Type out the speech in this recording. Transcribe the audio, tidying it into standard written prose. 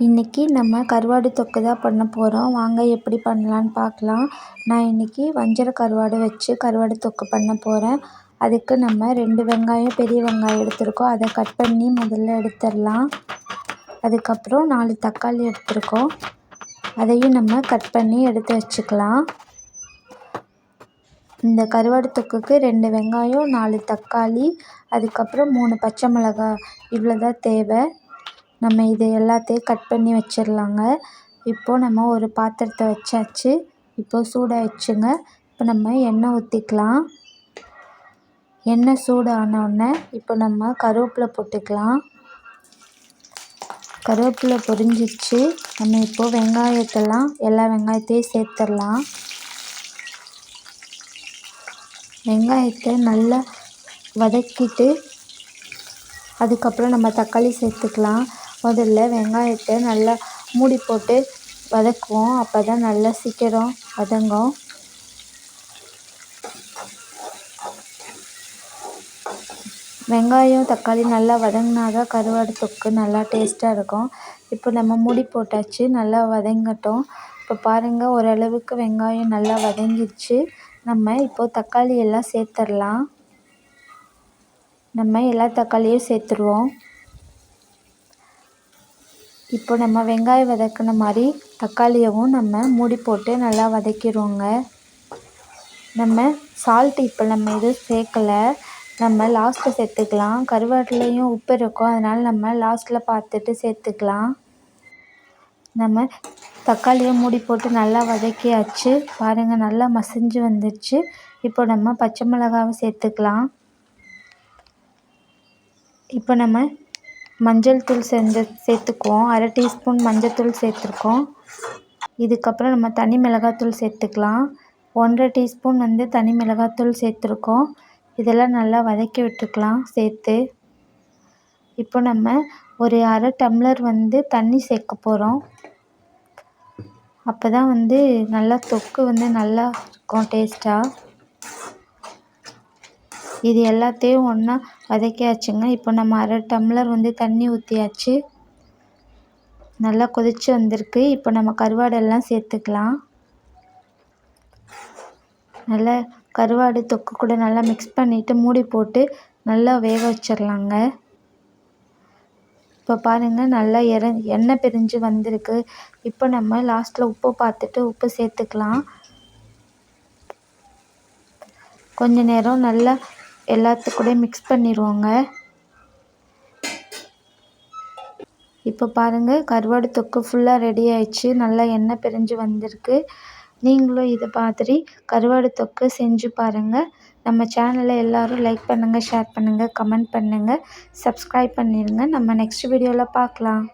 இன்றைக்கி நம்ம கருவாடு தொக்கு தான் பண்ண போகிறோம். வாங்க எப்படி பண்ணலான்னு பார்க்கலாம். நான் இன்றைக்கி வஞ்சர கருவாடு வச்சு கருவாடு தொக்கு பண்ண போகிறேன். அதுக்கு நம்ம 2 வெங்காயம், பெரிய வெங்காயம் எடுத்துருக்கோம். அதை கட் பண்ணி முதல்ல எடுத்துடலாம். அதுக்கப்புறம் 4 தக்காளி எடுத்துருக்கோம். அதையும் நம்ம கட் பண்ணி எடுத்து வச்சுக்கலாம். இந்த கருவாடு தொக்குக்கு 2 வெங்காயம், 4 தக்காளி, அதுக்கப்புறம் 3 பச்சை மிளகாய் இவ்வளோ தான் தேவை. நம்ம இது எல்லாத்தையும் கட் பண்ணி வச்சிடலாங்க. இப்போது நம்ம ஒரு பாத்திரத்தை வச்சாச்சு. இப்போது சூடாயிடுச்சுங்க. இப்போ நம்ம எண்ணெய் ஊற்றிக்கலாம். எண்ணெய் சூடு ஆனோடனே இப்போ நம்ம கருவேப்பிலை போட்டுக்கலாம். கருவேப்பிலை பொரிஞ்சிடுச்சு. நம்ம இப்போது எல்லா வெங்காயத்தையும் சேர்த்துடலாம். வெங்காயத்தை நல்லா வதக்கிட்டு அதுக்கப்புறம் நம்ம தக்காளி சேர்த்துக்கலாம். முதல்ல வெங்காயத்தை நல்லா மூடி போட்டு வதக்குவோம். அப்போ தான் நல்லா சீக்கிரம் வதங்கும். வெங்காயம் தக்காளி நல்லா வதங்கினா தான் கருவாடு தொக்கு நல்லா டேஸ்ட்டாக இருக்கும். இப்போ நம்ம மூடி போட்டாச்சு. நல்லா வதங்கட்டும். இப்போ பாருங்கள், ஓரளவுக்கு வெங்காயம் நல்லா வதங்கிடுச்சு. நம்ம இப்போது தக்காளி எல்லாம் சேர்த்துடலாம். நம்ம எல்லா தக்காளியும் சேர்த்துருவோம். இப்போ நம்ம வெங்காயம் வதக்கின மாதிரி தக்காளியவும் நம்ம மூடி போட்டு நல்லா வதக்கிடுவோங்க. நம்ம சால்ட்டு இப்போ நம்ம எதுவும் சேர்க்கலை. நம்ம லாஸ்ட்டில் சேர்த்துக்கலாம். கருவாட்டிலையும் உப்பு இருக்கும். அதனால் நம்ம லாஸ்ட்டில் பார்த்துட்டு சேர்த்துக்கலாம். நம்ம தக்காளியை மூடி போட்டு நல்லா வதக்கியாச்சு. பாருங்கள், நல்லா மசிஞ்சு வந்துடுச்சு. இப்போ நம்ம பச்சை மிளகாவை சேர்த்துக்கலாம். இப்போ நம்ம மஞ்சள் தூள் சேர்த்துக்குவோம். 1/2 டீஸ்பூன் மஞ்சள் தூள் சேர்த்துருக்கோம். இதுக்கப்புறம் நம்ம தனி மிளகாத்தூள் சேர்த்துக்கலாம். 1/2 டீஸ்பூன் தனி மிளகாத்தூள் சேர்த்துருக்கோம். இதெல்லாம் நல்லா வதக்கி விட்டுக்கலாம் சேர்த்து. இப்போ நம்ம ஒரு 1/2 டம்ளர் தண்ணி சேர்க்க போகிறோம். அப்போ தான் நல்லா தொக்கு நல்லா இருக்கும் டேஸ்ட்டாக. இது எல்லாத்தையும் ஒன்றா வதக்கியாச்சுங்க. இப்போ நம்ம 1/2 டம்ளர் தண்ணி ஊற்றியாச்சு. நல்லா கொதித்து வந்திருக்கு. இப்போ நம்ம கருவாடெல்லாம் சேர்த்துக்கலாம். நல்லா கருவாடு தொக்கு கூட நல்லா மிக்ஸ் பண்ணிவிட்டு மூடி போட்டு நல்லா வேக வச்சிடலாங்க. இப்போ பாருங்கள், நல்லா எண்ணெய் பிரிஞ்சு வந்திருக்கு. இப்போ நம்ம லாஸ்ட்டில் உப்பு பார்த்துட்டு உப்பு சேர்த்துக்கலாம். கொஞ்ச நேரம் நல்லா எல்லாத்துக்கூடயும் மிக்ஸ் பண்ணிடுவோங்க. இப்போ பாருங்கள், கருவாடு தொக்கு ஃபுல்லாக ரெடி ஆயிடுச்சு. நல்லா எண்ணெய் பிரிஞ்சு வந்திருக்கு. நீங்களும் இது மாதிரி கருவாடு தொக்கு செஞ்சு பாருங்கள். நம்ம சேனலை எல்லோரும் லைக் பண்ணுங்கள், ஷேர் பண்ணுங்கள், கமெண்ட் பண்ணுங்கள், சப்ஸ்கிரைப் பண்ணிடுங்க. நம்ம நெக்ஸ்ட் வீடியோவில் பார்க்கலாம்.